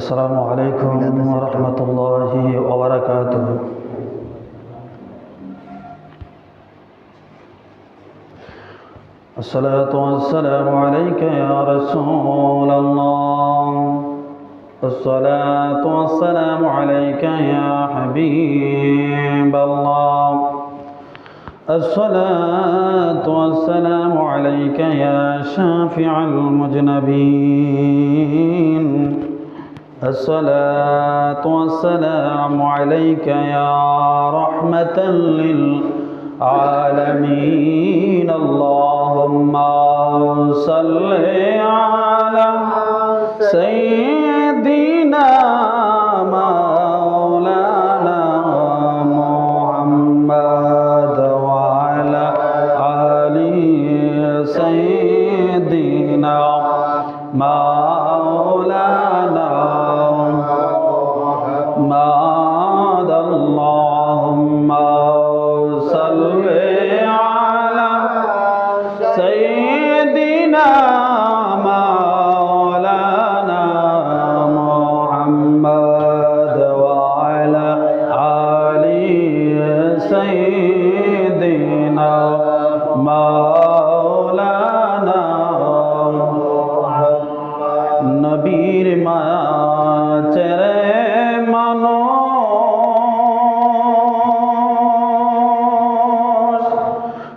السلام عليكم ورحمة الله وبركاته. الصلاة والسلام عليك يا رسول الله. الصلاة والسلام عليك يا حبيب الله. الصلاة والسلام عليك يا شافع المذنبين. الصلاة والسلام عليك يا رحمة للعالمين. اللهم صل على سيدنا مولانا محمد وعلى آل سيدنا مولانا محمد. اللهم صل على سيدنا مولانا محمد وعلى آل سيدنا مولانا. নবীর মায়া ছেড়ে মানুষ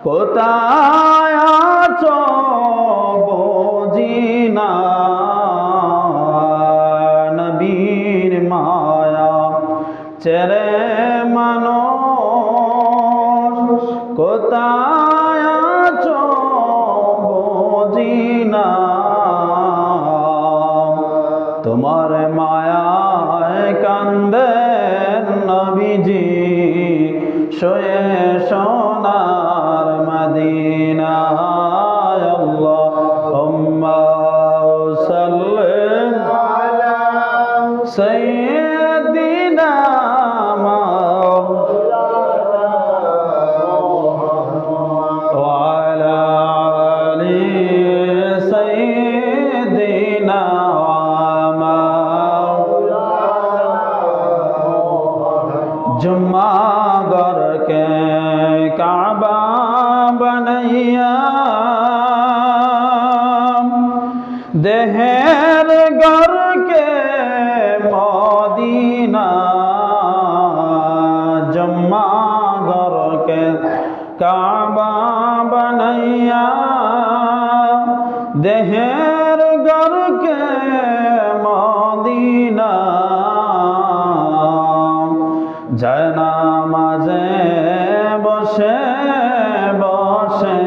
কোথায় আছো বুঝি না। নবীর মায়া ছেড়ে মানুষ কোথায় আছো বুঝি না। তোমার মায়ায় কান্দেন নবীজি শোয়ে সোনার মদিনায়। আল্লাহুম্মা সাল্লি আলা সাইয়্যিদিনা ওয়া আলা আলি সাইয়্যিদিনা। जुम्मा घर के काबा बनैया देहर घर के मदीना। जुम्मा घर के काबा बनैया देहर घर के मदीना। জানা মাঝে বসে বসে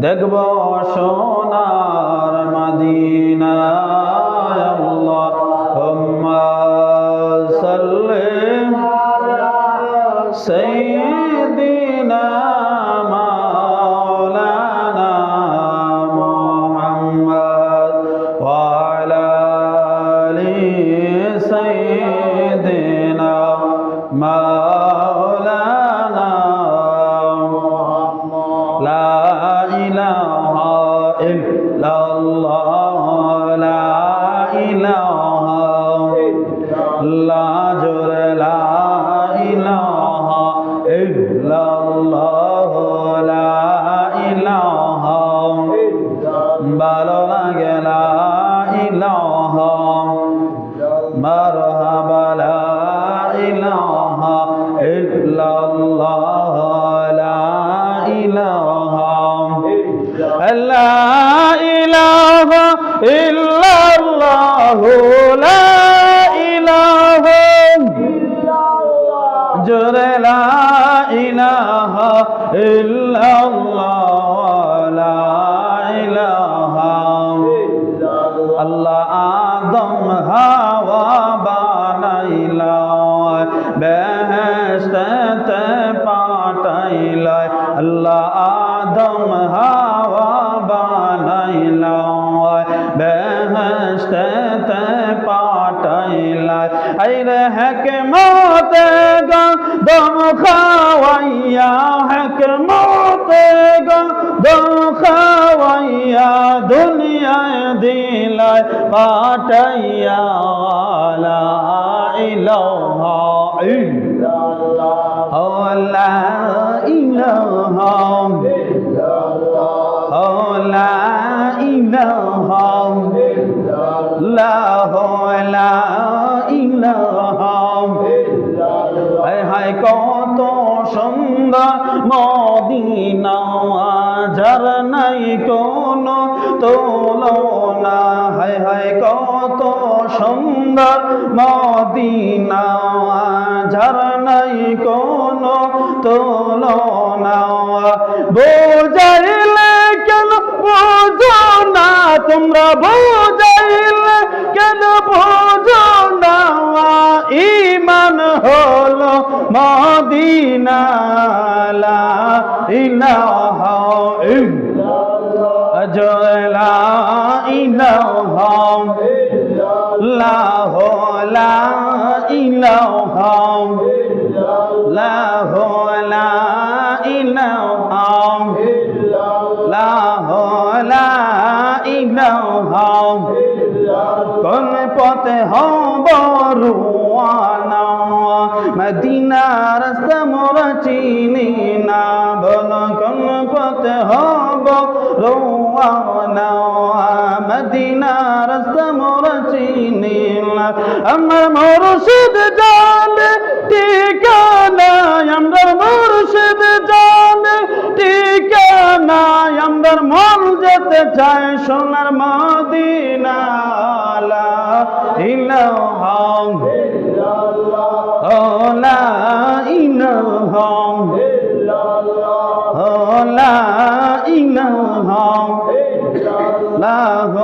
দেখব সোনার মদিনা। আল্লাহুম্মা সাল্লি আলা সাইয়্যিদিনা মাওলানা মুহাম্মদ ওয়া আলা আলি সাইয়্যিদিনা مولانا لا إله إلا الله لا إله إلا جل لا إله إلا الله لا إله ভালো লাগে লা ইলাহা মারহাবা লা ইলাহা ইল্লাল্লাহ লা ইলাহা লা ইলাহা ইল্লাল্লাহ লা ইলাহা ইল্লাল্লাহ জোরে লা ইলাহা ইল্লাল্লাহ লা ইলাহা আল্লাহ আদম হাওয়া বানাইলা বেহেশতে পাঠাইলা। আল্লাহ আদম হাওয়া বানাইলা বেহেশতে পাঠাইলা। আইরে হিকমতে গম খাওয়াইয়া হিকমতে গম খাওয়াইয়া দুনিয়া মঞ্জিলায় পাঠাইয়া লা ইলাহা ইল্লাল্লাহ লা ইলাহা লা ইলাহা লা ইলাহা হায় হায় কত সুন্দর মদিনা যার নাই কোনো তুলনা হায় হায় কত সুন্দর মদিনা যার নাই কোনো তুলনা বোঝাইলে কেন বোঝো না তোমরা বোঝাইলে কেন বোঝো না ঈমান হলো মদিনা লা ইলাহা ইল্লাল্লাহ লা ইলাহা ইল্লাল্লাহ লা ইলাহা ইল্লাল্লাহ লা ইলাহা ইল্লাল্লাহ লা ইলাহা কোন পথে হব রওয়ানা মদিনা রাস্তা মোরা চিনি না বল কোন পথে হব রওয়ানা মদিনা রাস্তা মোরা চিনি না আমার মুর্শিদ জানে ঠিকানা আমার মুর্শিদ জানে ঠিকানা আমার মন যেতে চায় সোনার মদিনা লা ইলাহা ইল্লাল্লাহ লা ইলাহা ইল্লাল্লাহ লা ইলাহা ইল্লাল্লাহ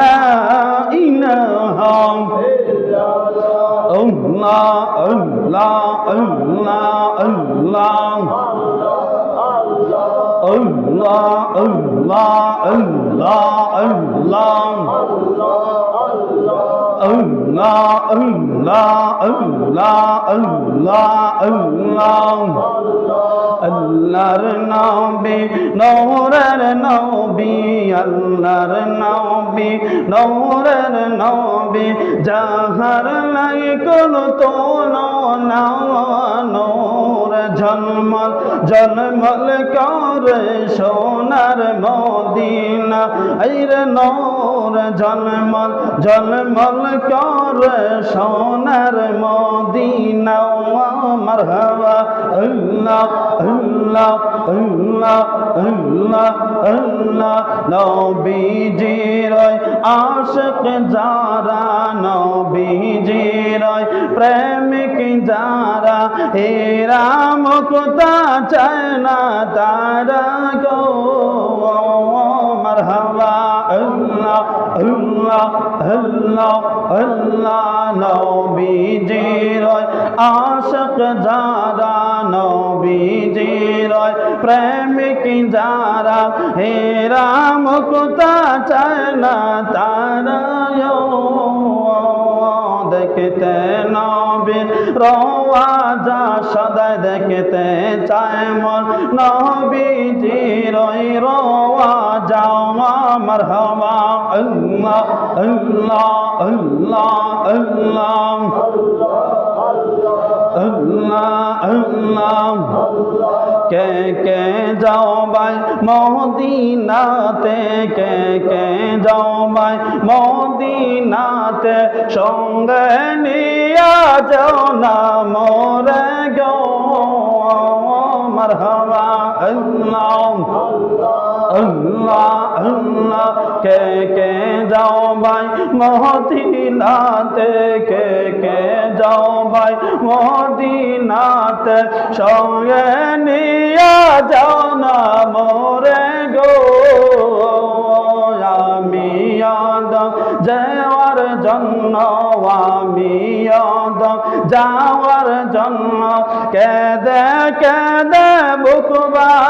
লা ইলাহা ইল্লাল্লাহ আল্লাহ আল্লাহ আল্লাহ আল্লাহ আল্লাহ আল্লাহ আল্লাহ আল্লাহ আল্লাহ আল্লাহ আল্লাহ আল্লাহর নবী নূরের নবী আল্লাহর নবী নূরের নবী যাহার নাই কোনো তুলনা নূর ঝলমল ঝলমল করে সোনার মদিনা আইরে নূর ঝলমল ঝলমল করে সোনার মদিনা মারহাবা আল্লাহ আল্লাহ আল্লাহ আল্লাহ আল্লাহ নবীজির আশিক যারা নবীজির প্রেমিক যারা এরা মুক্তা চায় না তারা গো মারহাবা আল্লাহ আল্লাহ আল্লাহ আল্লাহ নবীজির আশিক যারা নবীজির প্রেমিক যারা এরা মুক্তা চায় না তারা দেখতে নবীর রওয়াজা সদাই দেখতে চায় মন নবীজির রওয়াজা মারহাবা আল্লাহ আল্লাহ আল্লাহ আল্লাহ আল্লাহ আল্লাহ কে কে যাও ভাই মদিনাতে কে কে যাও ভাই মদিনাতে সঙ্গে নিয়া যাও না মোরে গো মারহাবা আল্লাহ আল্লাহ আল্লাহ কে কে যাও ভাই মদিনাতে কে কে যাও ভাই মদিনাতে সঙ্গে নিয়া যাও না মোরে গো আমি আদম যাওয়ার জন্য আমি আদম যাওয়ার জন্য কেঁদে কেঁদে বুক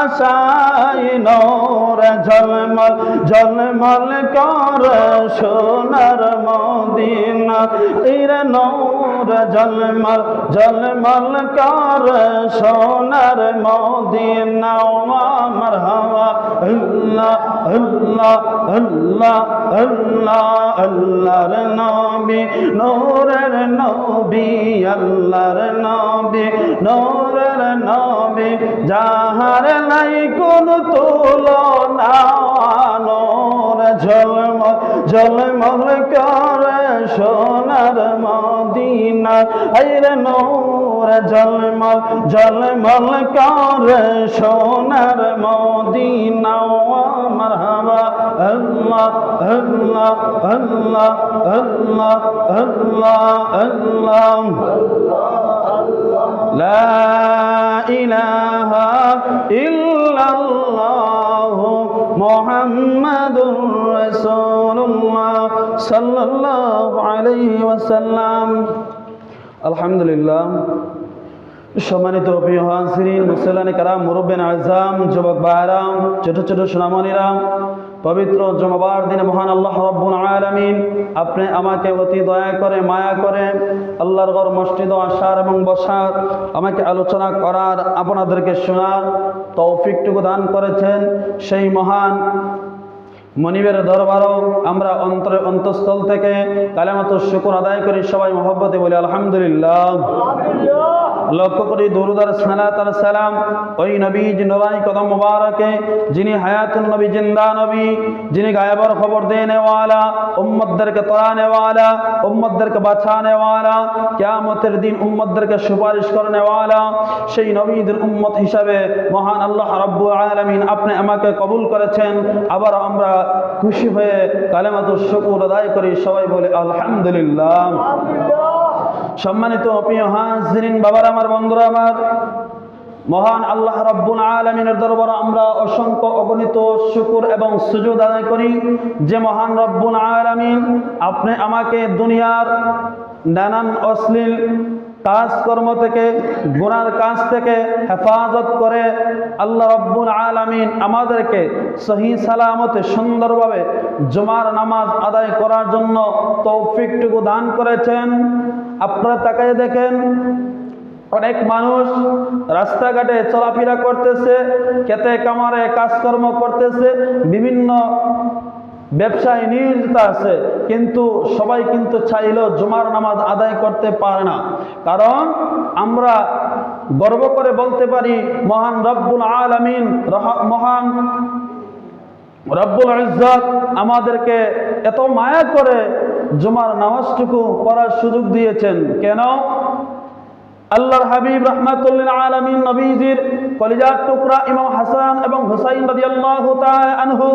আশায় নূর ঝলমল ঝলমল করে সোনার মদিনা এর নূর ঝলমল ঝলমল করে সোনার মদিনা মারহাবা আল্লাহ আল্লাহ আল্লাহ আল্লাহ আল্লাহর নবী নূরের নবী আল্লাহর নবী নূরের নবী যাহার নাই কোন তুলনা নূর ঝলমল ঝলমল করে সোনার মদিনা আইরে নূর ঝলমল ঝলমল করে সোনার মদিনা মারহাবা আল্লাহ আল্লাহ আল্লাহ আল্লাহ আল্লাহ আল্লাহ লা ইলাহা ইল্লাল্লাহ মুহাম্মাদুর রাসূলুল্লাহ সাল্লাল্লাহু আলাইহি ওয়াসাল্লাম। আলহামদুলিল্লাহ। সম্মানিত প্রিয় হাজিরিন, মুসল্লানে কারাম, মুরব্বিন আযম, যুবক ভাইরা, ছোট ছোট সোনামণিরা, পবিত্র জুমাবার দিনে মহান আল্লাহ রাব্বুল আলামিন আপনি আমাকে অতি দয়া করে মায়া করে আল্লাহর ঘর মসজিদ আসার এবং বসার, আমাকে আলোচনা করার, আপনাদেরকে শোনার তৌফিকটুকু দান করেছেন। সেই মহান মনিবের দরবারও আমরা অন্তরে অন্তঃস্থল থেকে কালেমাতুশ শুকর আদায় করি। সবাই মহব্বতে বলি আলহামদুলিল্লাহ। লক্ষ্য করি দুরূদ আর সালাত আর সালাম ওই নবীজি নুরানি কদম মুবারকে, যিনি হায়াতুন নবী, জিন্দা নবী, যিনি গায়েবের খবর দেনে ওয়ালা, উম্মতদেরকে তরানে ওয়ালা, উম্মতদেরকে বাঁচানে ওয়ালা, কিয়ামতের দিন উম্মতদেরকে সুপারিশ করনে ওয়ালা, সেই নবীদের উম্মত হিসাবে মহান আল্লাহ রাব্বুল আলামিন আপনি আমাকে কবুল করেছেন। আবার আমরা খুশি হয়ে কালেমাতুশ শুকর আদায় করি। সবাই বলে আলহামদুলিল্লাহ। সম্মানিত প্রিয় হাজিরিন, বাবার আমার, বন্ধুরা আমার, মহান আল্লাহ রাব্বুল আলামিনের দরবারে আমরা অসংখ্য অগণিত শুকর এবং সুজুদ আদায় করি যে মহান রাব্বুল আলামিন আপনি আমাকে দুনিয়ার নানান অশ্লীল কাজকর্ম থেকে, গুনার কাজ থেকে হেফাজত করে আল্লাহ রাব্বুল আলামিন আমাদেরকে সহি সালামতে সুন্দরভাবে জুমার নামাজ আদায় করার জন্য তৌফিকটুকু দান করেছেন। আপনারা তাকায় দেখেন, অনেক মানুষ রাস্তাঘাটে চলাফেরা করতেছে, খেতে কামারে কাজকর্ম করতেছে, বিভিন্ন ব্যবসায় নিয়োজিত আছে, কিন্তু সবাই কিন্তু চাইলেও জুমার নামাজ আদায় করতে পারে না। কারণ আমরা গর্ব করে বলতে পারি মহান রব্বুল আলামিন, মহান রব্বুল ইজ্জত আমাদেরকে এত মায়া করে জুমার নামাজটুকু পড়ার সুযোগ দিয়েছেন। কেন? আল্লাহর হাবিব রাহমাতুল লিল আলামিন নবীজির কলিজার টুকরা ইমাম হাসান এবং হুসাইন রাদিয়াল্লাহু তাআলা আনহু,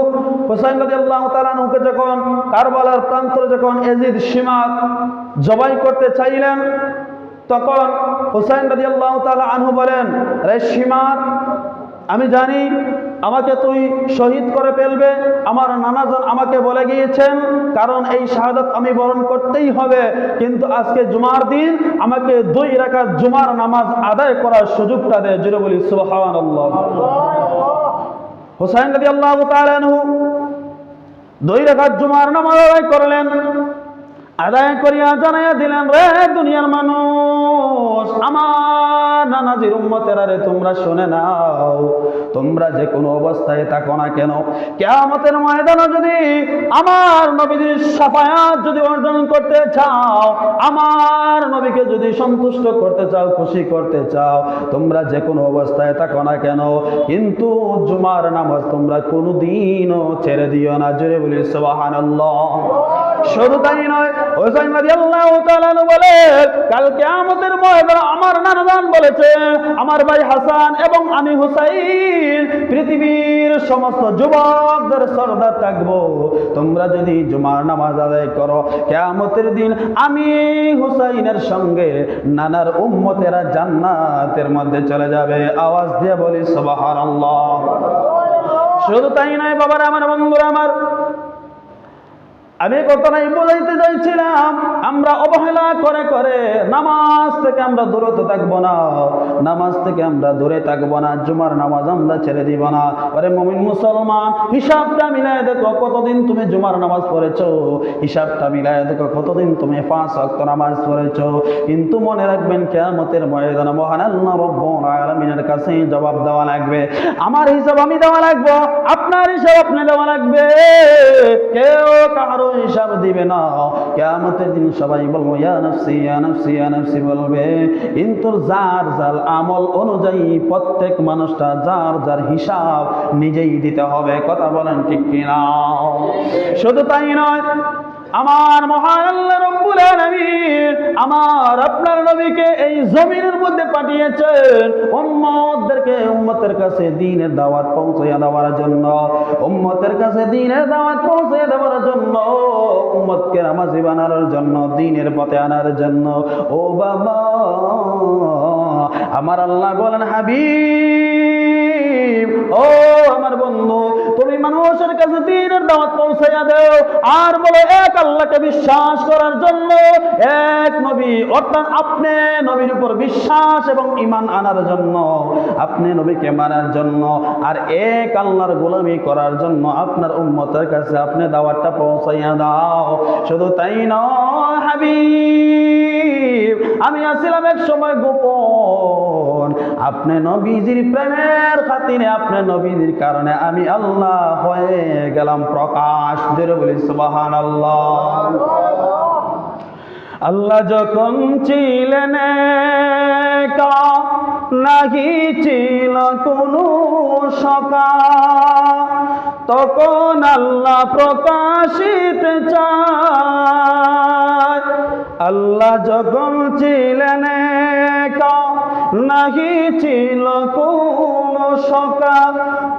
হুসাইন রাদিয়াল্লাহু তাআলা আনহুকে যখন কারবালার প্রান্তরে যখন ইয়াজিদ শিমার জবাই করতে চাইলেন, তখন হুসাইন রাদিয়াল্লাহু তাআলা আনহু বলেন, রে শিমার, আমি জানি আমাকে তুই শহীদ করে ফেলবে, আমার নানাজন আমাকে বলে গিয়েছেন, কারণ এই শাহাদাত আমি বরণ করতেই হবে, কিন্তু আজকে জুমার দিন আমাকে 2 রাকাত জুমার নামাজ আদায় করার সুযোগটা দে। জোরে বলি সুবহানাল্লাহ। হুসাইন রাদিয়াল্লাহু তাআলা আনহু 2 রাকাত জুমার নামাজ আদায় করলেন। আদায় করিয়া জানাইয়া দিলেন, রে দুনিয়ার মানুষ, আমার নানাজির উম্মতেরা রে, তোমরা শুনে নাও, তোমরা যে কোনো অবস্থায় থাকো না কেন, কিয়ামতের ময়দানে যদি আমার নবীর শাফায়াত যদি অর্জন করতে চাও, আমার নবীকে যদি সন্তুষ্ট করতে চাও, খুশি করতে চাও, তোমরা যে কোনো অবস্থায় থাকো না কেন, কিন্তু জুমার নামাজ তোমরা কোনোদিনও ছেড়ে দিও না। জোরে বলি সুবহানাল্লাহ। শুধু তাই নয়, হুসাইন রাদিয়াল্লাহু তাআলা বলে, কাল কিয়ামতের ময়দানে আমার নানাজান বলেছে, আমার ভাই হাসান এবং আমি হুসাইন পৃথিবীর সমস্ত যুবকদের সরদার থাকবো, তোমরা যদি জুমার নামাজ আদায় করো, কিয়ামতের দিন আমি হুসাইনের সঙ্গে নানার উম্মতেরা জান্নাতের মধ্যে চলে যাবে। আওয়াজ দিয়ে বলি সুবহানাল্লাহ। Allah. শুধু তাই নয় বাবারা আমার, বন্ধুরা আমার, মহান আল্লাহ রাব্বুল আলামিন আপনি আমাকে 2 রাকাত জুমার নামাজ আদায় করার সুযোগ দিয়েছেন। কেন? আল্লাহর হাবিব রাহমাতুল্লিল আলামিন নবীজির কলিজার টুকরা ইমাম হাসান এবং হুসাইন রাদিয়াল্লাহু তাআলা আনহুকে যখন কারবালার প্রান্তরে যখন ইয়াজিদ শিমার জবাই করতে চাইলেন, তখন হুসাইন রাদিয়াল্লাহু তাআলা আনহু বলেন, রে শিমার, আমি জানি আমাকে তুই শহীদ করে ফেলবে, আমার নানাজন আমাকে বলে গিয়েছেন, কারণ এই শাহাদাত আমি বরণ করতেই হবে, কিন্তু আজকে জুমার দিন আমাকে 2 রাকাত জুমার নামাজ আদায় করার সুযোগটা দে। জোরে বলি সুবহানাল্লাহ। শুধু তাই নয় বাবারা আমার, আমি কথাটাই বোঝাইতে চাইছিলাম, আমরা অবহেলা করে করে নামাজ থেকে আমরা দূরত থাকবো না, নামাজ থেকে আমরা দূরে থাকবো না, জুমার নামাজ আমরা ছেড়ে দিব না। আরে মুমিন মুসলমান, হিসাবটা মিলায় দেখো কতদিন তুমি জুমার নামাজ পড়েছো, হিসাবটা মিলায় দেখো কতদিন তুমি 5 ওয়াক্ত নামাজ পড়েছো। কিন্তু মনে রাখবেন কিয়ামতের ময়দানে মহান আল্লাহ রাব্বুল আলামিনের কাছে জবাব দেওয়া লাগবে। আমার হিসাব আমি দেওয়া লাগবে, আপনার হিসাব আপনি দেওয়া লাগবে, কেউ কারো হিসাব দিবে না। কিয়ামতের দিন সবাই বলবো ইয়া নাফসি ইয়া নাফসি ইয়া নাফসি বলবে, কিন্তু যার যার আমল অনুযায়ী প্রত্যেক মানুষটা যার যার হিসাব নিজেই দিতে হবে। কথা বলেন ঠিক কিনা? শুধু তাই নয়, আমার মহান আল্লাহ রাব্বুল আলামিন আমার আপনার নবীকে এই জমিনের মধ্যে পাঠিয়েছেন উম্মতদেরকে, উম্মতের কাছে দ্বীনের দাওয়াত পৌঁছে দেওয়ার জন্য, উম্মতের কাছে দ্বীনের দাওয়াত পৌঁছে দেওয়ার জন্য, উম্মতকে নামাজি বানানোর জন্য, দ্বীনের পথে আনার জন্য। ও বাবা, আমার আল্লাহ বলেন হাবিব, ও আমার বন্ধু, তুমি মানুষের কাছে দ্বীনের দাওয়াত পৌঁছাইয়া দাও, আর বলো এক আল্লাহকে বিশ্বাস করার জন্য, এক নবী অর্থাৎ আপনি নবীর উপর বিশ্বাস এবং ঈমান আনার জন্য, আপনি নবীকে মানার জন্য, আর এক আল্লাহর গোলামি করার জন্য আপনার উম্মতের কাছে আপনি দাওয়াতটা পৌঁছাইয়া দাও। শুধু তাই নয় হাবিব, আমি আসছিলাম এক সময় গোপন, আপনি নবীজির প্রেমের খাতিরে, আপনি নবীজির কারণে আমি আল্লাহ হয়ে গেলাম প্রকাশ। জোরে বলি সুবহানাল্লাহ। আল্লাহ যখন ছিলেন একা, নাহি ছিল কোনো সখা, তখন আল্লাহ প্রকাশিত চায়। আল্লাহ যখন ছিলেন একা, নাহি ছিল কোনো সখা,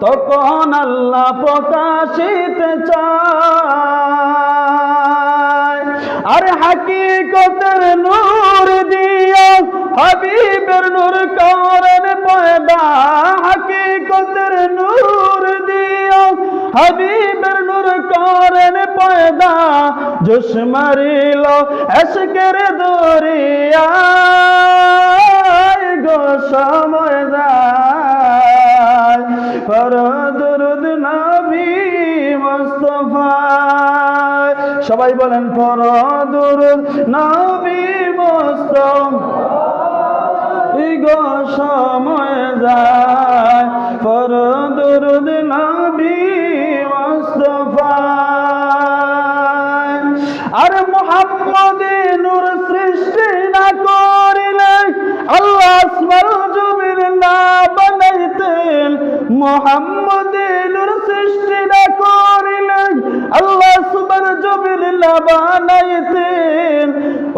তখন আল্লাহ প্রকাশিত চায়। আর হাকিকতের নূর দিয়া হাবিবের নূর করেন পয়দা, হাকিকতের নূর দিয়া হাবিবের নূর করেন পয়দা, জোশ মারিল এশকের দরিয়ায় গো সময় যায়, ফরজ দুরুদ নবী মুস্তাফা। সবাই বলেন ফরজ দুরুদ নবী মুস্তাফা, গো সময় যায়, ফরজ দুরুদ নবী মুস্তাফা। আর মুহাম্মদে নূর সৃষ্টি না করিলে আল্লাহ আসমান জমিন না বানাইতেন, মুহাম্মদে নূর সৃষ্টি না করিলে আল্লাহ আসমান জমিন না বানাইতেন,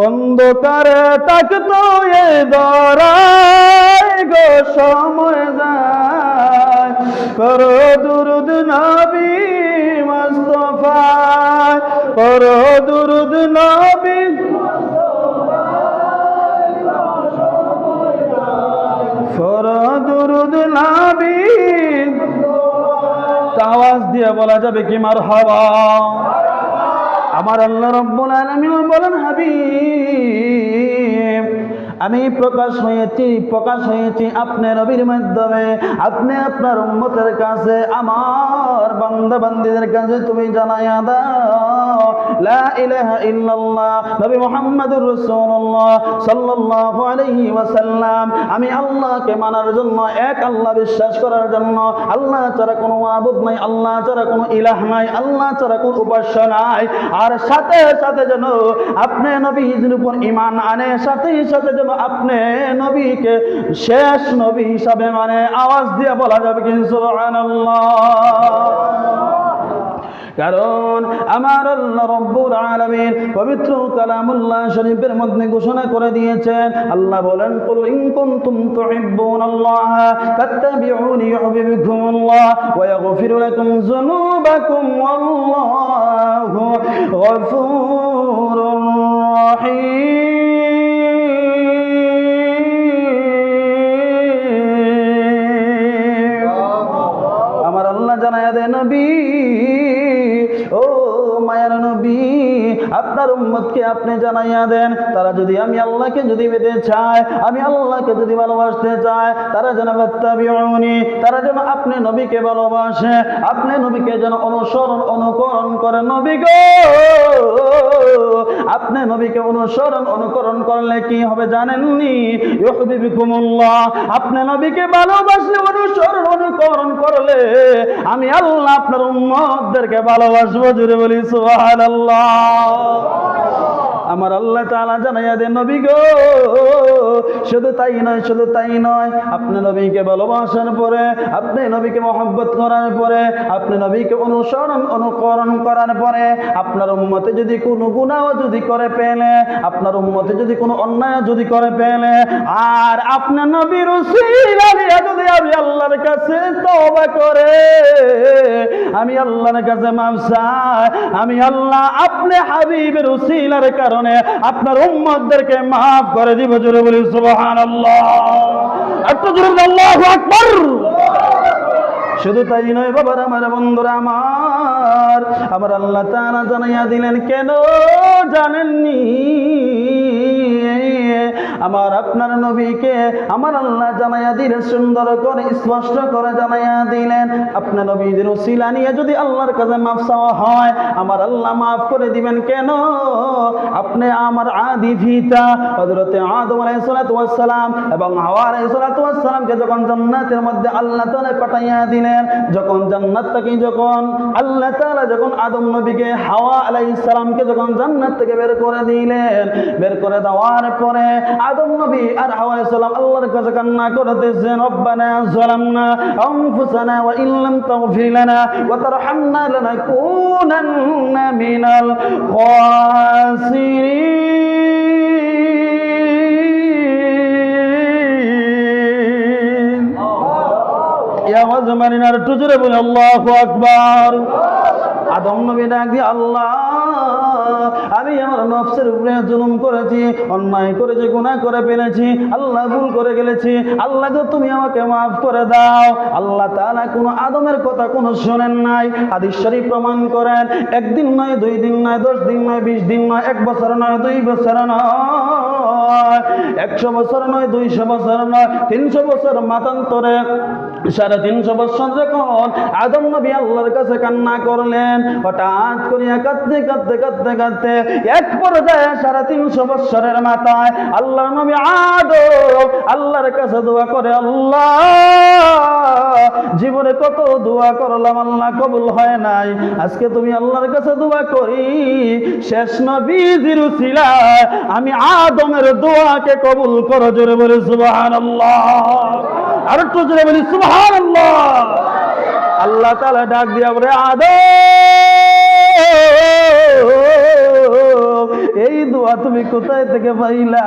অন্ধকারে থাকতো এ ধরায় গো সময় যায়, করো দুরুদ নবী মুস্তাফা, করো দুরুদ নবী, করো দুরুদ নবী। আওয়াজ দিয়ে বলা যাবে কি মারহাবা? আমার আল্লাহ রাব্বুল আলামিন বলেন হাবিব, আমি প্রকাশ হয়েছি আপনার নবীর মাধ্যমে, আপনি আপনার উম্মতের কাছে, আমার বান্দা বান্দীদের কাছে তুমি জানাইয়া দাও লা ইলাহা ইল্লাল্লাহ নবী মুহাম্মদুর রাসূলুল্লাহ সাল্লাল্লাহু আলাইহি ওয়াসাল্লাম, আমি আল্লাহকে মানার জন্য, এক আল্লাহ বিশ্বাস করার জন্য, আল্লাহ ছাড়া কোনো মাবুদ নাই, আল্লাহ ছাড়া কোনো ইলাহ নাই, আল্লাহ ছাড়া কোনো উপাস্য নাই। আর সাথে সাথে যেন আপনি নবীর উপর ঈমান আনে, সাথে সাথে যেন আপনি নবীকে শেষ নবী হিসাবে মানে। আওয়াজ দিয়ে বলা যাবে কি সুবহানাল্লাহ? কারণ আমার আল্লাহ রাব্বুল আলামিন পবিত্র কালামুল্লাহ শরীফের মধ্যে ঘোষণা করে দিয়েছেন, আল্লাহ বলেন কুল ইন কুনতুম তুহিব্বুনাল্লাহ ফাত্তাবিউনি ইউহিব্বুকুমুল্লাহ ওয়া ইয়াগফির লাকুম যুনুবাকুম ওয়াল্লাহু গফুরুর রাহিম। আমার আল্লাহ জানায়া দেন নবী, ও মায়ার নবী, আপনার উম্মতকে আপনি জানাইয়া দেন, তারা যদি আমি আল্লাহকে যদি পেতে চায়, আমি আল্লাহকে যদি ভালোবাসতে চায়, তারা যেন ফাত্তাবিউনি, তারা যেন আপনি নবীকে ভালোবাসে, আপনি নবীকে যেন অনুসরণ অনুকরণ করে। নবী গো, আপনি নবীকে অনুকরণ করলে কি হবে জানেননি? ইউহিব্বুকুমুল্লাহ, আপনি নবীকে ভালোবাসলে, অনুকরণ করলে আমি আল্লাহ আপনার উম্মতদেরকে ভালোবাসবো। জোরে বলি সুবহানাল্লাহ। আমার আল্লাহ তাআলা জানাইয়া দেন নবী গো, শুধু তাই নয়, আপনি নবীকে ভালোবাসার পরে, আপনি নবীকে মহব্বত করার পরে, আপনি নবীকে অনুকরণ করার পরে, আপনার উম্মতে যদি কোনো গুনাহ যদি করে ফেলে, আপনার উম্মতে যদি কোনো অন্যায় যদি করে ফেলে, আর আপনার নবীর উসিলা নিয়ে যদি আমি আল্লাহর কাছে তওবা করে, আমি আল্লাহর কাছে মাফ চাই, আমি আল্লাহ আপনি হাবিবের উসিলার কারণে আপনার উম্মতদেরকে মাফ করে দিব। জোরে বলি সুবহানাল্লাহ। একটু জোরে বলি আল্লাহু আকবার। শুধু তাই নয় বাবার, আমার বন্ধুরা, আমার আল্লাহ তাআলা জানাইয়া দিলেন, কেন জানেননি? আমার আপনার নবীকে আমার আল্লাহ জানাইয়া দিলেন, সুন্দর করে স্পষ্ট করে জানাইয়া দিলেন, আপনার নবীর উসিলা নিয়ে যদি আল্লাহর কাছে মাফ চাওয়া হয়, আমার আল্লাহ মাফ করে দিবেন। কেন? আপনি আমার আদি পিতা হযরতে আদম আলাইহিস সালাতু ওয়াস সালাম এবং হাওয়া আলাইহিস সালাতু ওয়াস সালামকে যখন জান্নাতের মধ্যে আল্লাহ তাআলা পাঠাইয়া দিলেন, যখন জান্নাত থেকে যখন আল্লাহ তাআলা যখন আদম নবীকে হাওয়া আলাইহিস সালামকে যখন জান্নাত থেকে বের করে দিলেন, বের করে দেওয়ার পরে আদম নবী আর হাওয়া আলাইহিস সালাম আল্লাহর কাছে কান্না করতেছেন, রব্বানা যালামনা আনফুসানা ওয়া ইল্লাম তাগফির লানা ওয়া তারহামনা লানাকুনান্না মিনাল খাসিরিন। ইয়া ওয়াজমানিনার টুজরে বলে আল্লাহু আকবার। আদম নবী ডাক দিয়ে, আল্লাহ আমি আমার নফসের উপরে জুলুম করেছি, অন্যায় করেছি, গুনাহ করে ফেলেছি, আল্লাহ ভুল করে গেলেছি, আল্লাহ গো তুমি আমাকে মাফ করে দাও। আল্লাহ তাআলা কোনো আদমের কথা কোনো শোনেন নাই। হাদিস শরীফ প্রমাণ করেন, একদিন নয়, 2 দিন নয়, 10 দিন নয়, 20 দিন নয়, 1 বছর নয়, 2 বছর নয়, 100 বছর নয়, 200 বছর নয়, 300 বছর মাতান্তরে 350 বছর যখন আদম নবী আল্লাহর কাছে কান্না করলেন, হঠাৎ করিয়া কাঁদতে কাঁদতে কাঁদতে কাঁদতে এক পর্যায়ে 350 বছরের মাথায় আল্লাহর নবী আদম আল্লাহর কাছে দোয়া করে, আল্লাহ জীবনে কত দোয়া করলাম, আল্লাহ কবুল হয় নাই, আজকে তুমি আল্লাহর কাছে দোয়া করি, শেষ নবীর উসিলায় আমি আদমের দোয়াকে কবুল করো। জোরে বলে সুবহানাল্লাহ। আর একটু জোরে বলি সুবহানাল্লাহ। আল্লাহ তাআলা ডাক দিয়া বলে, আদম এই দোয়া তুমি কোথায় থেকে পাইলা?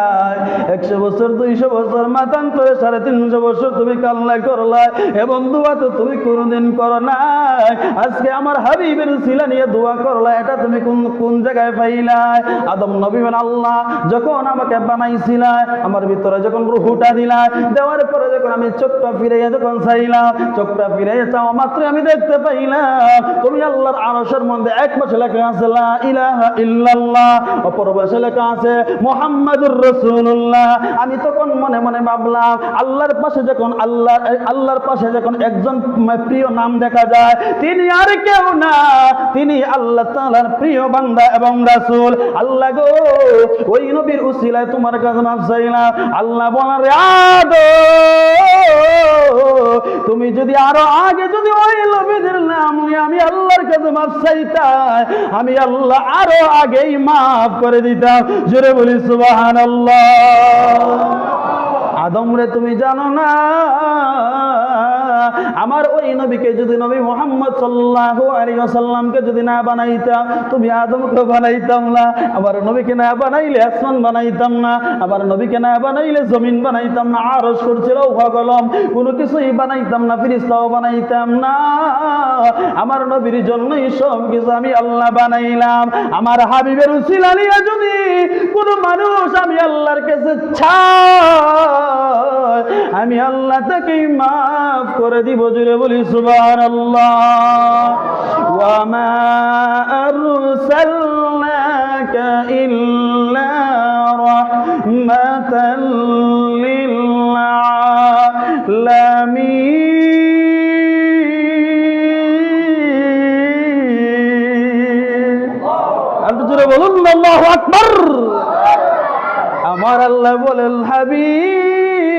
100 বছর 200 বছর মাতান্তরে 350 বছর তুমি কান্না করলা, এবং দোয়া তো তুমি কোনদিন করো নাই, আজকে আমার হাবিবের উসিলা নিয়ে দোয়া করলা, এটা তুমি কোন জায়গায় পাইলা? আদম নবী বলেন, আল্লাহ যখন আমাকে বানাইছিলা, আমার ভিতরে যখন রূহটা দিলা, দেওয়ার পরে যখন আমি চোখটা ফিরাইয়া যখন চাইলাম, চোখটা ফিরাইয়া চাওয়া মাত্র আমি দেখতে পাইলাম তুমি আল্লাহর আরশের মধ্যে এক পাশে লেখা আছে লা ইলাহা ইল্লাল্লাহ, অপর পাশে লেখা আছে মুহাম্মাদুর রাসূলুল্লাহ। আমি তখন মনে মনে ভাবলাম, আল্লাহর পাশে যখন একজন প্রিয় নাম দেখা যায়, তিনি আর কেউ না, তিনি আল্লাহ তাআলার প্রিয় বান্দা এবং রাসূল। আল্লাহ গো, ওই নবীর উসিলায় তোমার কাছে মাফ চাইলাম। আল্লাহ বলেন, রে আদম, তুমি যদি আরো আগে যদি ওই নবীর নাম নিয়ে আমি আল্লাহর কাছে মাফ চাইতাম, আমি আল্লাহ আরো আগেই মাফ করে দিতাম। জোরে বলি সুবহানাল্লাহ। আদম রে তুমি জানো না, আমার ওই নবীকে যদি নবী মুহাম্মদ সাল্লাল্লাহু আলাইহি ওয়াসাল্লামকে যদি না বানাইতাম, তুমি আদমকে বানাইতাম না। আমার নবীকে না বানাইলে আসমান বানাইতাম না, আমার নবীকে না বানাইলে জমিন বানাইতাম না, আরশ কুরসি লৌহ কলম কোনো কিছুই বানাইতাম না, ফেরেশতাও বানাইতাম না। আমার নবীর জন্যই সব কিছু আমি আল্লাহ বানাইলাম। আমার হাবিবের উসিলা নিয়ে যদি কোনো মানুষ আমি আল্লাহর কাছে চাই, আমি আল্লাহ তাকে মাফ করে দিব। জোরে বলি সুবহানাল্লাহ। ওয়া মা আরসালনাকা বলুন আল্লাহু আকবার। আমার আল্লাহ বলেন, হাবিব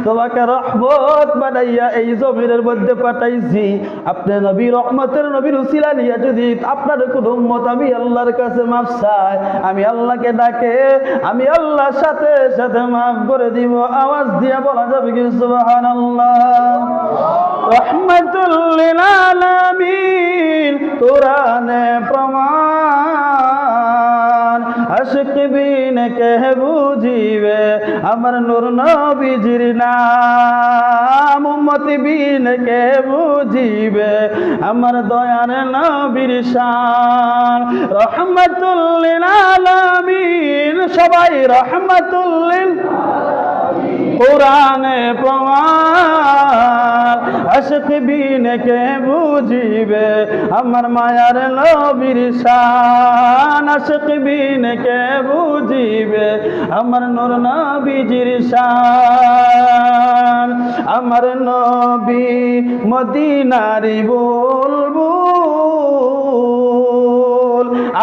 তোমাকে রহমত বানাইয়া এই জমিনের মধ্যে পাঠাইছি, আপনি নবী রহমতের নবীর উসিলা নিয়ে যদি আপনার কোন উম্মত আমি আল্লাহর কাছে মাফ চায়, আমি আল্লাহকে ডাকে, আমি আল্লাহর সাথে সাথে মাফ করে দিব। আওয়াজ দিয়ে বলা যাবে কি সুবহানাল্লাহ। রহমাতুল লিল আলামিন কোরআনে প্রমাণ, আশিক বিন কে বুঝিবে আমার নূর নবীজির নাম, উম্মত বিন কে বুঝিবে আমার দয়ার নবীর শান। রহমাতুল লিল আলামিন, সবাই রহমাতুল লিল কোরআনে প্রমাণ, আশিক বিন কে বুঝিবে আমার মায়ার নবীর শান, আশিক বিন কে বুঝিবে আমার নূর নবীজির শান। আমার নবী মদিনারি বুলবুল,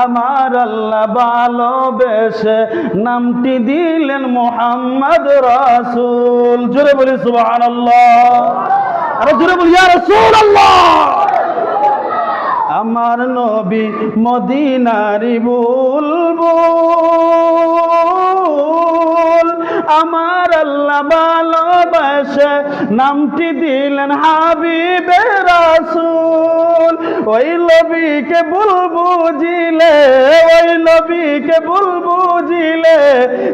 আমার আল্লাহ ভালোবেসে নামটি দিলেন মুহাম্মদ রাসূল। জোরে বলি সুবহানাল্লাহ, আরে জোরে বলি ইয়া রাসূলুল্লাহ। আমার নবী মদিনারি বুলবুল, আমার আল্লাহ ভালোবাসে নামটি দিলেন হাবিবে রাসূল। ওই নবীকে বুলবুজিলে, ওই নবীকে বুলবুজিলে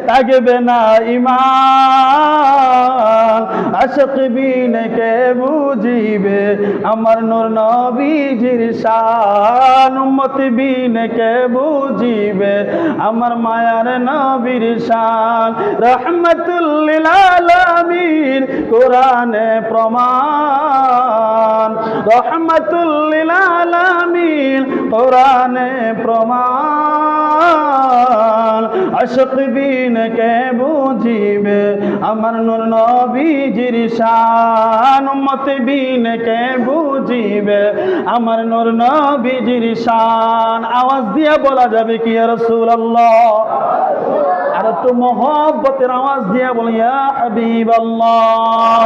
থাকবে না ঈমান, আশিক বিন কে বুঝিবে আমার নূর নবীজির শান, উম্মত বিন কে বুঝিবে আমার মায়ার নবীর শান। রহমাতুল লিল আলামিন কোরআনে প্রমাণ, রহমাতুল লিল আলামিন কোরআনে প্রমাণ, আশিক বিন কে বুঝিবে আমার নূর নবীজির শান, উম্মত বিন কে বুঝিবে আমার নূর নবীজির শান। আওয়াজ দিয়ে বলা যাবে কি ইয়া রাসূলুল্লাহ? আর একটু মহব্বতের আওয়াজ দিয়ে বলি ইয়া হাবিবাল্লাহ।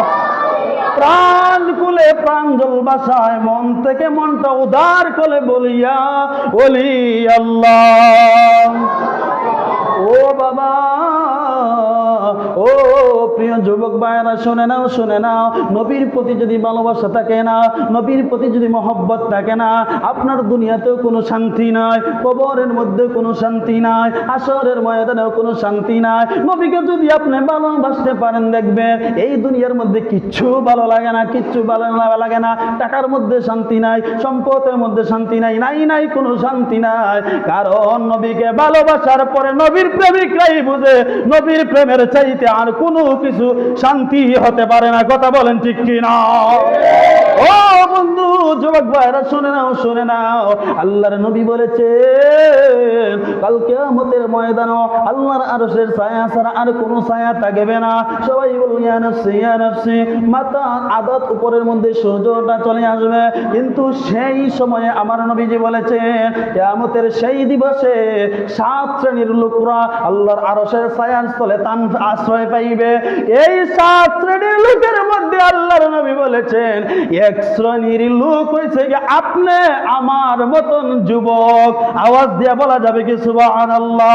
প্রাণ খুলে প্রাঞ্জল বাসায় মন থেকে মনটা উদার করে বলিয়া বলি আল্লাহ। ও বাবা, ও প্রিয় যুবক ভাইরা শুনে নাও, শুনে নাও, নবীর প্রতি যদি ভালোবাসা থাকে না, নবীর প্রতি যদি মহব্বত থাকে না, আপনার দুনিয়াতেও কোনো শান্তি নাই, কবরের মধ্যে কোনো শান্তি নাই, হাসরের ময়দানেও কোনো শান্তি নাই। নবীকে যদি আপনি ভালোবাসতে পারেন, দেখবেন এই দুনিয়ার মধ্যে কিচ্ছু ভালো লাগে না, কিচ্ছু ভালো লাগে না। টাকার মধ্যে শান্তি নাই, সম্পদের মধ্যে শান্তি নাই, নাই নাই কোনো শান্তি নাই। কারণ নবীকে ভালোবাসার পরে নবীর প্রেমিকরাই বুঝে নবীর প্রেমের চাইতে আর কোনো কিছু শান্তি হতে পারে না। কথা বলেন ঠিক কি না? ও বন্ধু, যুবক ভাইরা শুনে নাও, শুনে নাও, আল্লাহর নবী বলেছেন কাল কিয়ামতের ময়দানে আল্লাহর আরশের ছায়া ছাড়া আর কোনো ছায়া থাকবে না। সবাই বলুন ইয়া নাফসি ইয়া নাফসি। মাথার আদত উপরের মধ্যে সূর্যটা চলে আসবে, কিন্তু সেই সময়ে আমার নবীজি বলেছেন কিয়ামতের সেই দিবসে 7 শ্রেণীর লোকরা আল্লাহর আরশের ছায়ার তলে তান আশ্রয় পাইবে। এই 7 শ্রেণীর লোকের মধ্যে আল্লাহর নবী বলেছেন এক শ্রেণীর লোক হয়েছে আপনি আমার মতন যুবক। আওয়াজ দিয়ে বলা যাবে কি সুবহানাল্লাহ?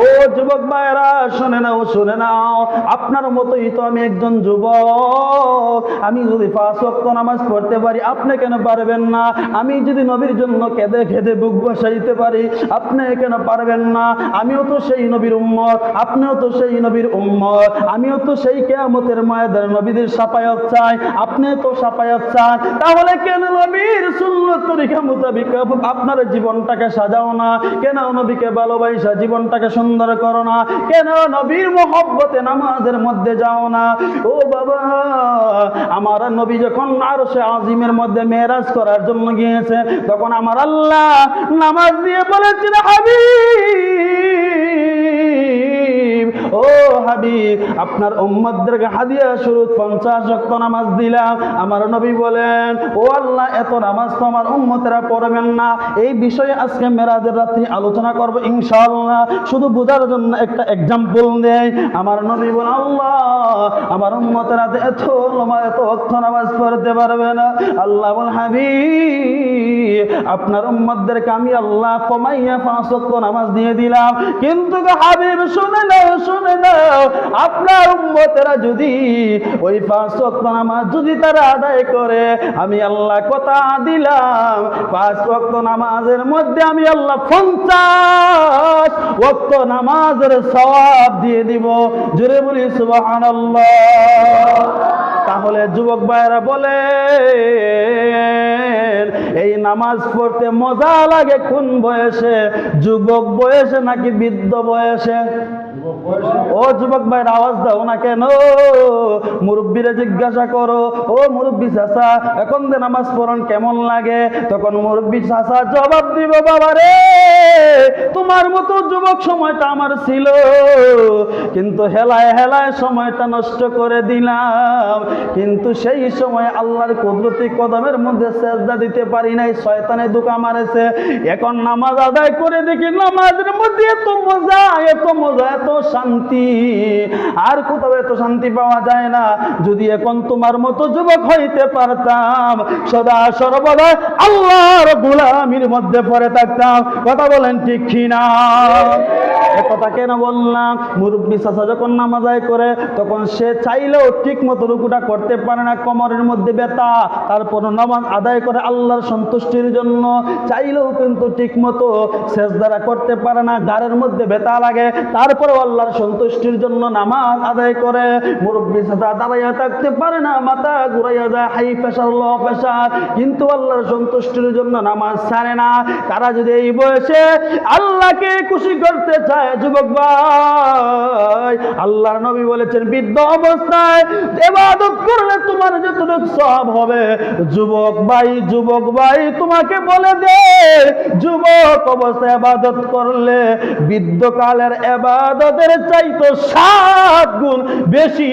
ও যুবক ভাইরা শুনে নাও, শুনে নাও, আপনার মতোই তো আমি একজন যুবক। আমি যদি 5 ওয়াক্ত নামাজ পড়তে পারি, আপনি কেন পারবেন না? আমি যদি নবীর জন্য কেঁদে কেঁদে বুক বসাইতে পারি, আপনি কেন পারবেন না? আমিও তো সেই নবীর উম্মত, আপনিও তো সেই নবীর উম্মত। আমিও তো সেই কিয়ামতের ময়দানে নবীদের শাফায়াত চাই, আপনি তো শাফায়াত চান। তাহলে কেন নবীর সুন্নাত তরিকা মোতাবেক আপনার জীবনটাকে সাজাও না? কেন নবীকে ভালোবাসা জীবনটাকে সুন্দর করো না? কেন নবীর মহব্বতে নামাজের মধ্যে যাও না? ও বাবা, আমার নবী যখন আরশে আজিমের মধ্যে মেরাজ করার জন্য গিয়েছে, তখন আমার আল্লাহ নামাজ দিয়ে বলেছেন হাবিব ও হাবিব, আপনার উম্মতদেরকে হাদিয়া স্বরূপ 50 ওয়াক্ত নামাজ দিলাম। আমার নবী বলেন, ও আল্লাহ, এত নামাজ তো আমার উম্মতেরা পড়বেন না। এই বিষয়ে আজকে মেরাজের রাত্রি আলোচনা করব ইনশাআল্লাহ। শুধু বোঝার জন্য একটা এক্সাম্পল দেই। আমার নবী বলেন, আল্লাহ, আমার উম্মতেরা এত ওয়াক্ত নামাজ পড়তে পারবে না। আল্লাহ বল, হাবিব, আপনার উম্মতদেরকে আমি আল্লাহ কমাইয়া 5 ওয়াক্ত নামাজ দিয়ে দিলাম। কিন্তু হাবিব, শুনে নাও, আপনার উম্মতেরা যদি ওই 5 ওয়াক্ত নামাজ যদি তারা আদায় করে, আমি আল্লাহ কথা দিলাম 5 ওয়াক্ত নামাজের মধ্যে আমি আল্লাহ 50 ওয়াক্ত নামাজের সওয়াব দিয়ে দিব। জোরে বলি সুবহানাল্লাহ। তাহলে যুবক ভাইরা বলে, এই নামাজ পড়তে মজা লাগে কোন বয়সে? যুবক বয়সে নাকি বৃদ্ধ বয়সে? ও যুবক ভাইয়ের আওয়াজ দাও না কেন? মুরব্বীরা জিজ্ঞাসা করো, ও মুরব্বী চাচা, এখন যে নামাজ পড়ন কেমন লাগে? তখন মুরব্বী চাচা জবাব দিব, বাবা রে, তোমার মতো যুবক সময়টা আমার ছিল, কিন্তু হেলায় সময়টা নষ্ট করে দিলাম। কিন্তু সেই সময় আল্লাহর কুদরতি কদমের মধ্যে সেজদা দিতে পারি নাই, শয়তানে ধোঁকা মারেছে। এখন নামাজ আদায় করে দেখি নামাজের মধ্যে এত মজা, এত শান্তি, আর কোথাও এত শান্তি পাওয়া যায় না। যদি এখন তোমার মতো যুবক হইতে পারতাম, সদা সর্বদা আল্লাহর গোলামির মধ্যে পড়ে থাকতাম। কথা বলেন ঠিক কিনা? একথা কেন বললাম? মুরব্বী চাচা যখন নামাজ আদায় করে, তখন সে চাইলেও ঠিক মতো রুকুটা করতে পারে না, কোমরের মধ্যে ব্যথা। তারপর নামাজ আদায় করে আল্লাহর সন্তুষ্টির জন্য, চাইলেও কিন্তু ঠিক মতো সেজদা করতে পারে না, গাড়ের মধ্যে ব্যথা লাগে। তারপরে আল্লাহর সন্তুষ্টির জন্য নামাজ আদায় করে। মুরব্বী চাচা দাঁড়াইয়া থাকতে পারে না, মাথা ঘুরাইয়া যায়, হাই প্রেশার, লো প্রেশার, কিন্তু আল্লাহর সন্তুষ্টির জন্য নামাজ ছাড়ে না। তারা যদি এই বয়সে আল্লাহকে খুশি করতে চায়, যুবক ভাই, আল্লাহর নবী বলেছেন, বৃদ্ধ অবস্থায় ইবাদত করলে তোমার যতটুকু সওয়াব হবে। যুবক ভাই, তোমাকে বলে দে, যুবক অবস্থায় ইবাদত করলে বৃদ্ধকালের ইবাদতের চাইতে 7 গুণ বেশি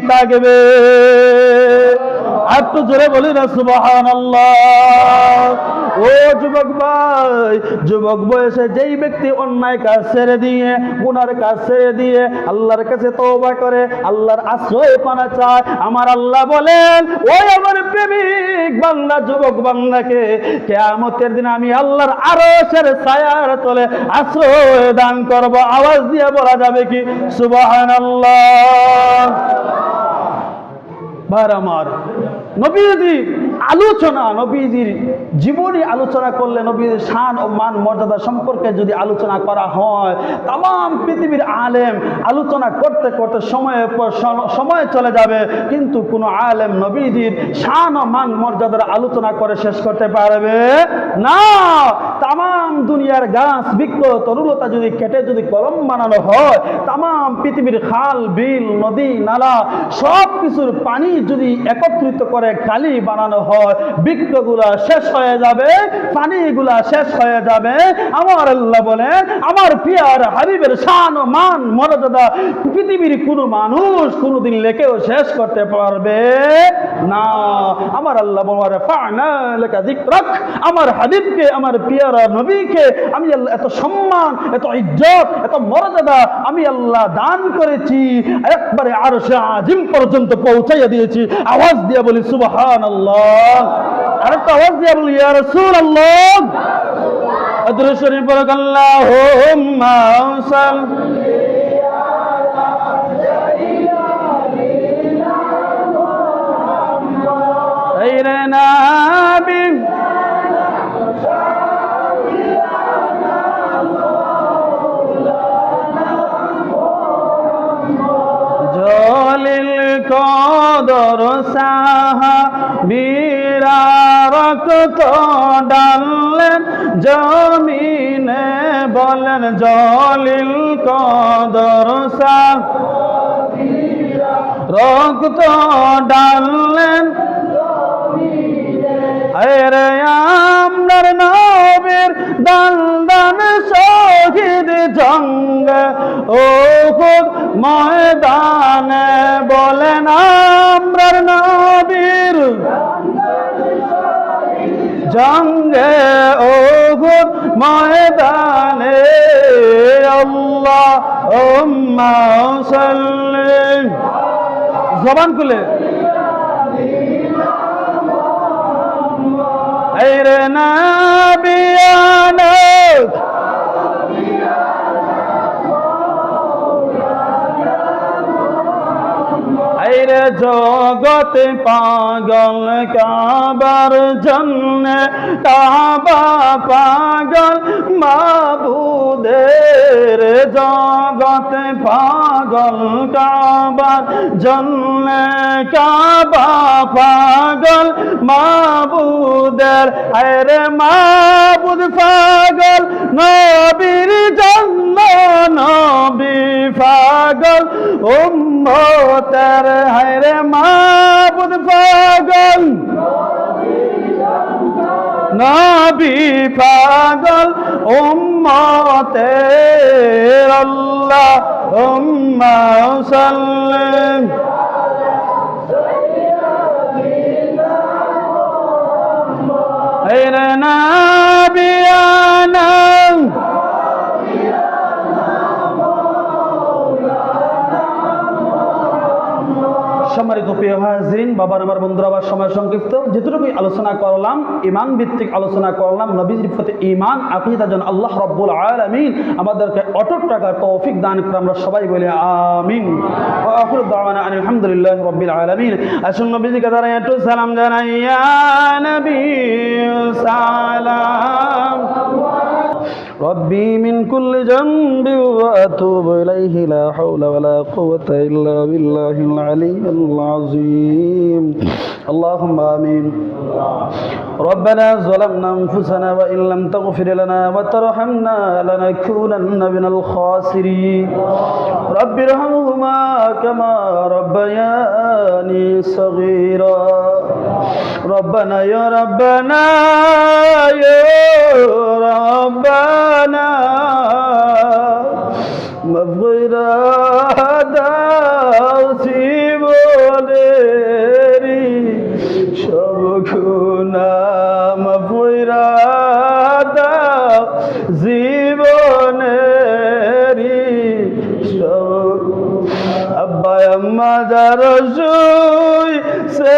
থাকবে। আর তো জোরে বলি না সুবহানাল্লাহ। ও যুবক ভাই, যুবক বয়সে যেই ব্যক্তি অন্যায় কাজ ছেড়ে দিয়ে, গুনার কাজ ছেড়ে দিয়ে আল্লাহর কাছে তওবা করে, আল্লাহর আশ্রয় পানা চায়, আমার আল্লাহ বলেন, ওই আমার প্রেমিক বান্দা, যুবক বান্দাকে কিয়ামতের দিন আমি আল্লাহর আরশের ছায়ার তলে আশ্রয় দান করব। আওয়াজ দিয়ে বলা যাবে কি সুবহানাল্লাহ? আমার নবীজির জীবনী আলোচনা করলে, নবীজির শান ও মান মর্যাদা সম্পর্কে যদি আলোচনা করা হয়, তাম পৃথিবীর আলেম আলোচনা করতে করতে সময়ের পর সময় চলে যাবে, কিন্তু কোনো আলেম নবীজির শান ও মান মর্যাদার আলোচনা করে শেষ করতে পারবে না। তাম দুনিয়ার গাছ বৃক্ষ তরুলতা যদি কেটে যদি কলম বানানো হয়, তাম পৃথিবীর খাল বিল নদী নালা সব কিছুর পানি যদি একত্রিত করে কালি বানানো হয়, বৃক্ষগুলা শেষ হয়ে যাবে, পানিগুলা শেষ হয়ে যাবে। আমার আল্লাহ বলেন, আমার প্রিয়ার হাবিবের শান ও মান মর্যাদা পৃথিবীর কোনো মানুষ কোনোদিন লেখেও শেষ করতে পারবে না। আমার আল্লাহ বলেন, রাফা'না লাকা যিকরাক, আমার হাবিবকে, আমার প্রিয়ার নবীকে আমি আল্লাহ এত সম্মান, এত ইজ্জত, এত মর্যাদা আমি আল্লাহ দান করেছি, একবারে আরশে আজিম পর্যন্ত পৌঁছাইয়া দিয়েছি। আওয়াজ দিয়ে বলি সুবহানাল্লাহ। আরেকটা আওয়াজ দিয়ে বলি ইয়া রাসূলুল্লাহ। আদরুদ শরীফ পড়ো, আল্লাহুম্মা সাল্লি আলা সাইয়্যিদিনা মুহাম্মদ খায়রে নাবী জলিল কদর সাহাবীরা রক্ত ঢাললেন জমিনে, বলেন জলিল কদর সাহাবীরা রক্ত ঢাললেন জমিনে। আরে আমরার নবীর দান দান শহীদ জঙ্গে উহুদ ময়দানে বলেন আমরার নবীর জঙ্গে উহুদ ময়দানে আল্লাহুম্মা সাল্লি জবান খুলে আইরে নবিয়ানা আইরে জগত পাগল কাবার জন্নে কাবা পাগল মাবুদের জগত পাগল কাবার জন্নে কাবা পাগল মাবুদের আইরে মাবুদ পাগল নবীর জন্য নবী পাগল উম্মতের হায়রে মাবুদ পাগল নবী পাগল উম্মতের আল্লাহুম্মা সাল্লি হায়রে নবিয়ানা সম্মানিত প্রিয় হাজিরিন, বাবার আমার বন্ধুরা, আবার সময় সংক্ষিপ্ত, যেটুকুই আলোচনা করলাম ইমান ভিত্তিক আলোচনা করলাম, নবীর প্রতি ঈমান আকীদা যেন আল্লাহ রাব্বুল আলামিন আমাদেরকে অটুট রাখার তৌফিক দান করে, আমরা সবাই বলি আমিন। ওয়া আখিরু দাওয়ানা আলহামদুলিল্লাহি রাব্বিল আলামিন। আসুন নবীজিকে দাঁড়িয়ে একটু সালাম জানাই, ইয়া নবী সালাম ربي من كل جنب وأتوب إليه لا حول ولا قوة إلا بالله العلي العظيم اللهم آمين ربنا ظلمنا أنفسنا وإن لم تغفر لنا وترحمنا لنكونن من الخاسرين رب ارحمهما كما ربياني صغيرا ربنا يا ربنا يا ربنا مغفرة জীবনেরি সব গুনাহ মগফিরা জীবনেরি সব আব্বা আম্মা যারা শুই সে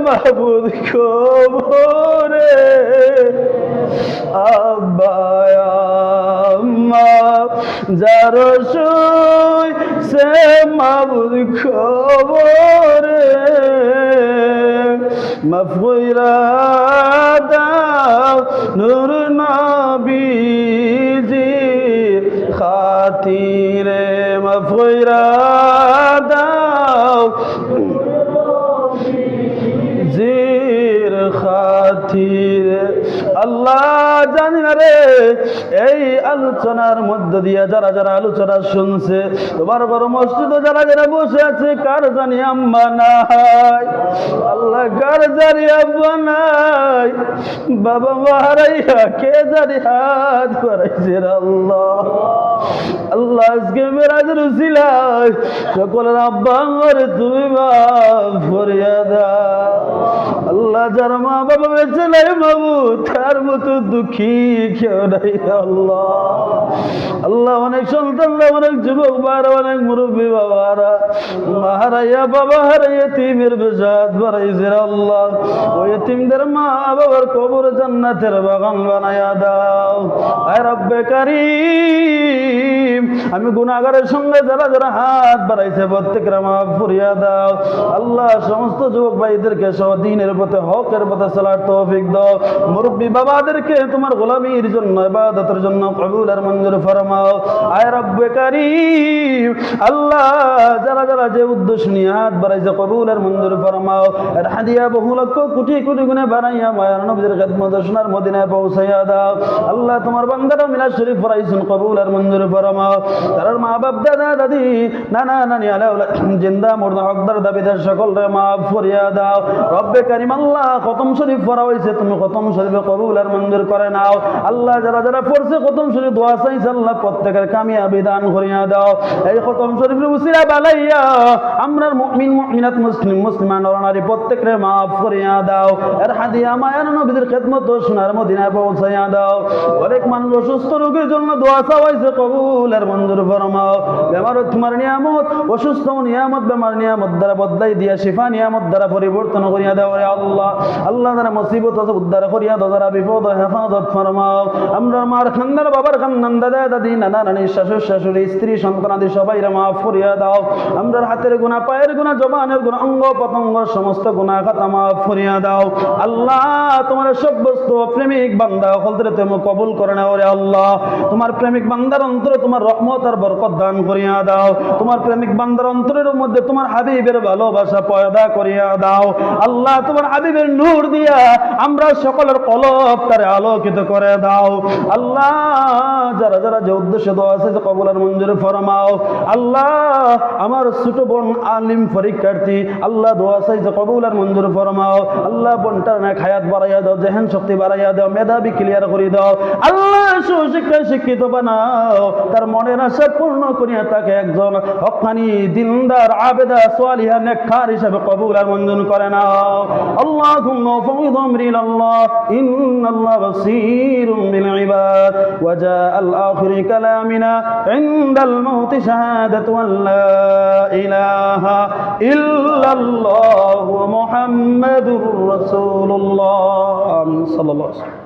মাহবুব কবরে আব্বা আম্মা যারা শুই সে মাহবুব কবরে মাগফিরা দাও নূর নবীজির খাতিরে মাগফিরা দাও জির খাতিরে আল্লাহ জানি না রে, এই আলোচনার মধ্য দিয়ে যারা যারা আলোচনা শুনছে, তোমার বড় মসজিদে যারা যারা বসে আছে, কার জানি আম্মা নাই আল্লাহ, কার জানি আব্বা নাই, বাবা মা হারাইয়া কে জানি হাত করাইছে আল্লাহ। আল্লাহ আজকে মেরাজের উসিলায় সকলের আব্বা আমারে তুমি মাফ করিয়া দাও আল্লাহ। যার মা বাবা বেঁচে নাই মাবুদ, তার মতো দুঃখী কেউ নাই আল্লাহ। আল্লাহ অনেক সন্তানরা, অনেক যুবক বারা, অনেক মুরব্বী বাবারা মা হারাইয়া বাবা হারাইয়া এতিমের বেজাত বাড়াইছে আল্লাহ। ওই এতিমদের মা বাবার কবর জান্নাতের বাগান বানায়া দাও আয় রব্বে কারীম। আমি গুনাহগারের সঙ্গে যারা যারা হাত বাড়াইছে প্রত্যেকের মাফ করিয়া দাও আল্লাহ। সমস্ত যুবক ভাইদেরকে সহ দ্বীনের পথে হকের পথে চলার তৌফিক দাও। মুরব্বী বাবাদেরকে তোমার গোলামির জন্য ইবাদতের জন্য কবুল আর মঞ্জুর ফরমাও আয় রব্বে কারীম। আল্লাহ যারা যারা যে উদ্দেশ্য নিয়ে হাত বাড়াইছে কবুল আর মঞ্জুর ফরমাও। এর হাদিয়া বহু লক্ষ কোটি কোটি গুণে বানাইয়া মায়ার নবীর খেদমত সোনার মদিনায় পৌঁছাইয়া দাও আল্লাহ। তোমার বান্দারা মিলাদ শরীফ পড়াইছেন কবুল আর মঞ্জুর ফরমাও। তার মা বাপ দাদা দাদি নানা নানি আলাউলা জিন্দা মুর্দা হকদার দাবিদার সকলরে মাফ করিয়া দাও রব। রব্বে কারীম আল্লাহ খতম শরীফ পড়া হয়েছে, তুমি খতম শরীফে কবুল আর মঞ্জুর করে নাও। আল্লাহ যারা যারা পড়ছে খতম শরীফ দোয়া চাইছে আল্লাহ প্রত্যেকের কামিয়াবি দান করিয়া দাও। এই খতম শরীফের উসিলা বালাইয়া আমরার মুমিন মুমিনাত মুসলিম মুসলমান নরনারী প্রত্যেকরে মাফ করিয়া দাও। এর হাদিয়া মায়ার নবীদের খেদমত ও সোনার মদিনায় পৌঁছাইয়া দাও। অনেক মানুষ অসুস্থ রোগীর জন্য দোয়া চাওয়াইছে, কবুল আর মঞ্জুর ফরমাও। বেমার তোমার নিয়ামত, অসুস্থ নিয়ামত, বেমার নিয়ামত দ্বারা বদলাই দিয়া শিফা নিয়ামত দ্বারা পরিবর্তন করিয়া দাও রে আল্লাহ। আল্লাহ যারা মুসিবত আছে উদ্ধার করিয়া দাও, যারা বিপদ হেফাজত ফরমাও। আমরা মার খান্দার বাবার খান্দান দাদা দাদি নানা নানি শাশুড় শাশুড়ি স্ত্রী সন্তান আদি সবাই মাফ করিয়া দাও। আমরা হাতের গুনাহ, পায়ের গুনাহ, জবানের গুনাহ, অঙ্গ প্রত্যঙ্গ সমস্ত গুনাহ খাতা মাফ করিয়া দাও। আল্লাহ তোমার সব বস্তু প্রেমিক বান্দা হলতে তুমি কবুল করে নাও রে আল্লাহ। তোমার প্রেমিক বান্দার অন্তরে তোমার রহমত আর বরকত দান করিয়া দাও। তোমার প্রেমিক বান্দার অন্তরের মধ্যে তোমার হাবিবের ভালোবাসা পয়দা করিয়া দাও। আল্লাহ তোমার হাবিবের নূর দিয়া আমরা সকলের কলব তারে আলোকিত করে দাও। আল্লাহ যারা যারা যে উদ্দেশ্যে দোয়া আছে কবুল আর মঞ্জুর ফরমাও। আল্লাহ আমার ছোট বোন আলিম পরীক্ষার্থী আল্লাহ দোয়া চাইছে কবুল আর মঞ্জুর ফরমাও। আল্লাহ বোনটার না হায়াত বাড়াইয়া দাও, জেহেন শক্তি বাড়াইয়া দাও, মেধাবী ক্লিয়ার করে দাও। আল্লাহ সুশিক্ষায় শিক্ষিত বানাও, তার মনের আশা পূর্ণ করিয়া তাকে একজন হক্কানি দিনদার আবেদা সালিহা নেককার হিসেবে কবুল আর মঞ্জুর করে নাও। আল্লাহুম্মা ফাউযু আমরি ইলাল্লাহ ইন্নাল্লাহ বাসীরুম বিল ইবাদ ওয়া জাআল আখিরি কালামিনা ইনদাল মাউত শাহাদাতু আল্লা ইলাহা ইল্লাল্লাহু মুহাম্মাদুর রাসূলুল্লাহ সাল্লাল্লাহু আলাইহি ওয়াসাল্লাম।